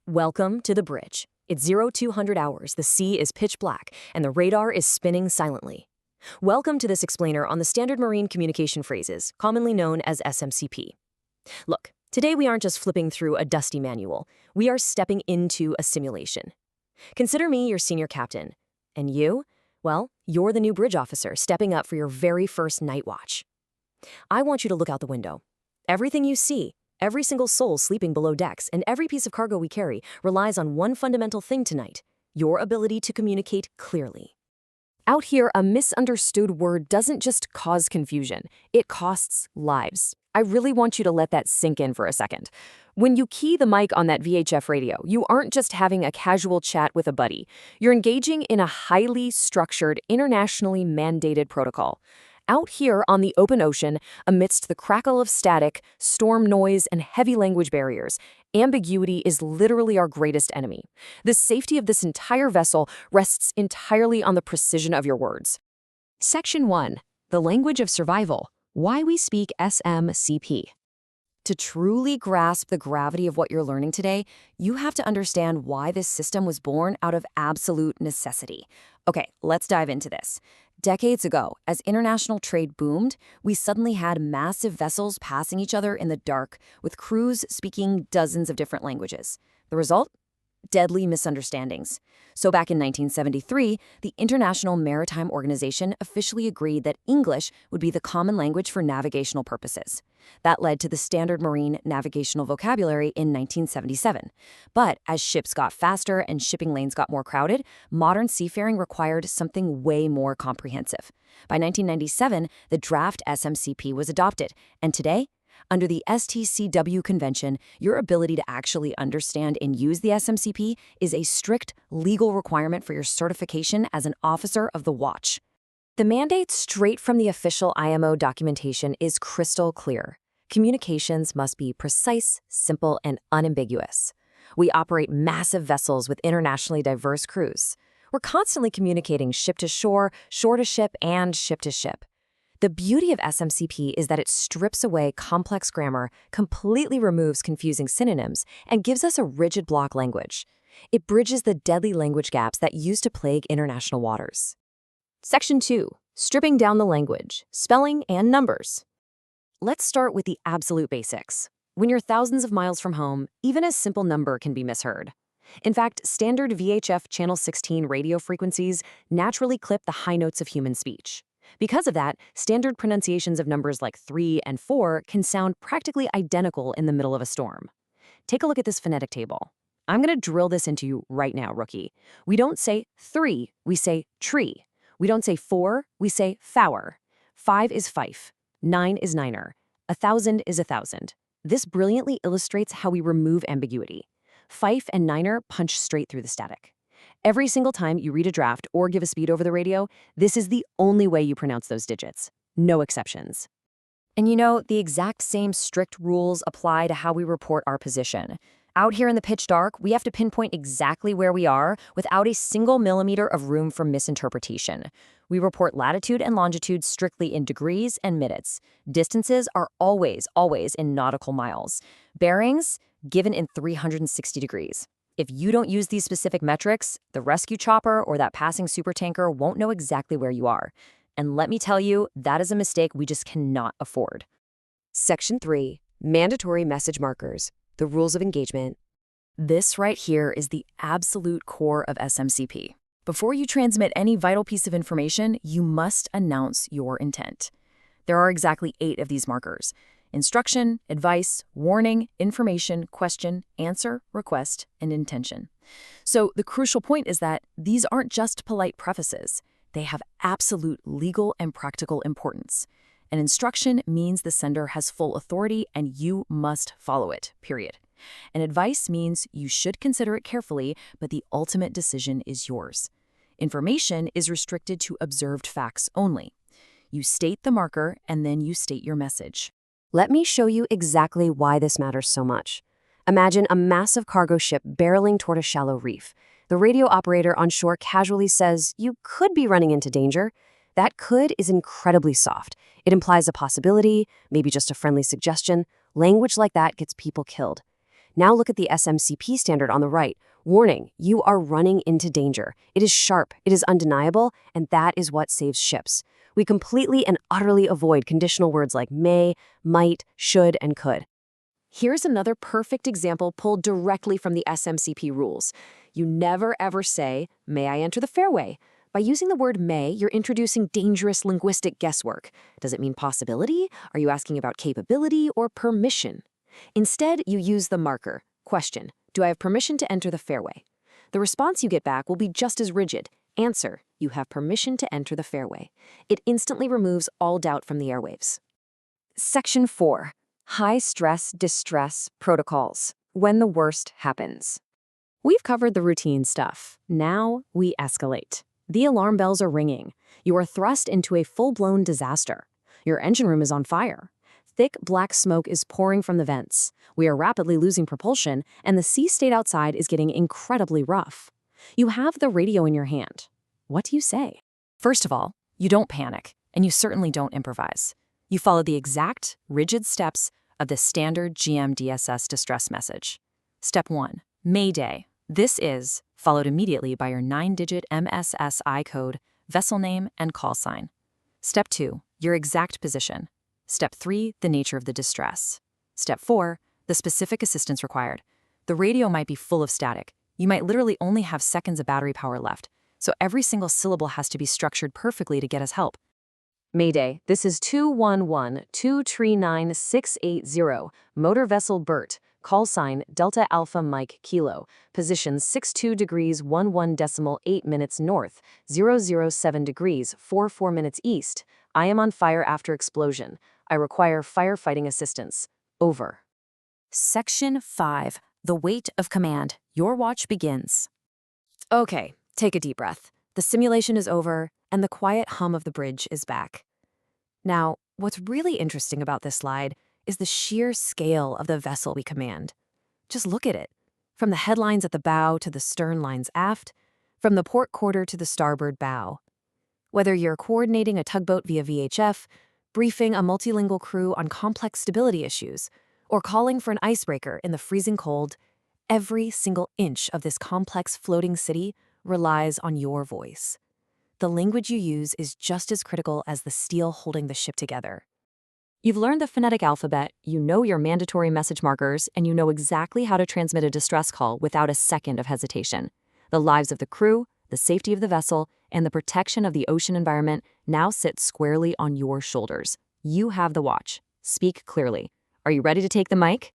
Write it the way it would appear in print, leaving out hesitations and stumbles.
Welcome to the bridge. It's 0200 hours, the sea is pitch black, and the radar is spinning silently. Welcome to this explainer on the standard marine communication phrases, commonly known as SMCP. Look, today we aren't just flipping through a dusty manual. We are stepping into a simulation. Consider me your senior captain. And you? Well, you're the new bridge officer stepping up for your very first night watch. I want you to look out the window. Everything you see, every single soul sleeping below decks, and every piece of cargo we carry relies on one fundamental thing tonight: your ability to communicate clearly. Out here, a misunderstood word doesn't just cause confusion, it costs lives. I really want you to let that sink in for a second. When you key the mic on that VHF radio, you aren't just having a casual chat with a buddy. You're engaging in a highly structured, internationally mandated protocol. Out here on the open ocean, amidst the crackle of static, storm noise, and heavy language barriers, ambiguity is literally our greatest enemy. The safety of this entire vessel rests entirely on the precision of your words. Section 1. The Language of Survival. Why we speak SMCP. To truly grasp the gravity of what you're learning today, you have to understand why this system was born out of absolute necessity. Okay, let's dive into this. Decades ago, as international trade boomed, we suddenly had massive vessels passing each other in the dark, with crews speaking dozens of different languages. The result? Deadly misunderstandings. So back in 1973, the International Maritime Organization officially agreed that English would be the common language for navigational purposes. That led to the Standard Marine Navigational Vocabulary in 1977. But as ships got faster and shipping lanes got more crowded, modern seafaring required something way more comprehensive. By 1997, the draft SMCP was adopted, and today, under the STCW Convention, your ability to actually understand and use the SMCP is a strict legal requirement for your certification as an officer of the watch. The mandate straight from the official IMO documentation is crystal clear. Communications must be precise, simple, and unambiguous. We operate massive vessels with internationally diverse crews. We're constantly communicating ship to shore to ship, and ship to ship. The beauty of SMCP is that it strips away complex grammar, completely removes confusing synonyms, and gives us a rigid block language. It bridges the deadly language gaps that used to plague international waters. Section 2. Stripping down the language, spelling, and numbers. Let's start with the absolute basics. When you're thousands of miles from home, even a simple number can be misheard. In fact, standard VHF Channel 16 radio frequencies naturally clip the high notes of human speech. Because of that, standard pronunciations of numbers like 3 and 4 can sound practically identical in the middle of a storm. Take a look at this phonetic table. I'm going to drill this into you right now, rookie. We don't say 3, we say tree. We don't say 4, we say fower. 5 is fife. 9 is niner. 1,000 is 1,000. This brilliantly illustrates how we remove ambiguity. Fife and niner punch straight through the static. Every single time you read a draft or give a speed over the radio, this is the only way you pronounce those digits. No exceptions. And you know, the exact same strict rules apply to how we report our position. Out here in the pitch dark, we have to pinpoint exactly where we are without a single millimeter of room for misinterpretation. We report latitude and longitude strictly in degrees and minutes. Distances are always in nautical miles. Bearings, given in 360 degrees. If you don't use these specific metrics, the rescue chopper or that passing supertanker won't know exactly where you are. And let me tell you, that is a mistake we just cannot afford. Section 3. Mandatory message markers. The rules of engagement. This right here is the absolute core of SMCP. Before you transmit any vital piece of information, you must announce your intent. There are exactly 8 of these markers: instruction, advice, warning, information, question, answer, request, and intention. So the crucial point is that these aren't just polite prefaces. They have absolute legal and practical importance. An instruction means the sender has full authority and you must follow it, period. And advice means you should consider it carefully, but the ultimate decision is yours. Information is restricted to observed facts only. You state the marker and then you state your message. Let me show you exactly why this matters so much. Imagine a massive cargo ship barreling toward a shallow reef. The radio operator on shore casually says, "You could be running into danger." That could is incredibly soft. It implies a possibility, maybe just a friendly suggestion. Language like that gets people killed. Now look at the SMCP standard on the right. Warning, you are running into danger. It is sharp, it is undeniable, and that is what saves ships. We completely and utterly avoid conditional words like may, might, should, and could. Here's another perfect example pulled directly from the SMCP rules. You never ever say, "May I enter the fairway?" By using the word may, you're introducing dangerous linguistic guesswork. Does it mean possibility? Are you asking about capability or permission? Instead, you use the marker. Question, do I have permission to enter the fairway? The response you get back will be just as rigid. Answer, you have permission to enter the fairway. It instantly removes all doubt from the airwaves. Section 4. High-stress distress protocols. When the worst happens. We've covered the routine stuff. Now we escalate. The alarm bells are ringing. You are thrust into a full-blown disaster. Your engine room is on fire. Thick black smoke is pouring from the vents. We are rapidly losing propulsion, and the sea state outside is getting incredibly rough. You have the radio in your hand. What do you say? First of all, you don't panic, and you certainly don't improvise. You follow the exact, rigid steps of the standard GMDSS distress message. Step 1, Mayday. This is followed immediately by your 9-digit MSSI code, vessel name, and call sign. Step 2, your exact position. Step 3, the nature of the distress. Step 4, the specific assistance required. The radio might be full of static. You might literally only have seconds of battery power left, so every single syllable has to be structured perfectly to get us help. Mayday, this is 211-239-680, motor vessel Bert, call sign Delta Alpha Mike Kilo, position 62 degrees 11.8 minutes north, 007 degrees 44 minutes east. I am on fire after explosion. I require firefighting assistance. Over. Section 5, the weight of command. Your watch begins. Okay, take a deep breath. The simulation is over, and the quiet hum of the bridge is back. Now, what's really interesting about this slide is the sheer scale of the vessel we command. Just look at it. From the headlines at the bow to the stern lines aft, from the port quarter to the starboard bow. Whether you're coordinating a tugboat via VHF, briefing a multilingual crew on complex stability issues, or calling for an icebreaker in the freezing cold, every single inch of this complex floating city relies on your voice. The language you use is just as critical as the steel holding the ship together. You've learned the phonetic alphabet, you know your mandatory message markers, and you know exactly how to transmit a distress call without a second of hesitation. The lives of the crew, the safety of the vessel, and the protection of the ocean environment now sit squarely on your shoulders. You have the watch. Speak clearly. Are you ready to take the mic?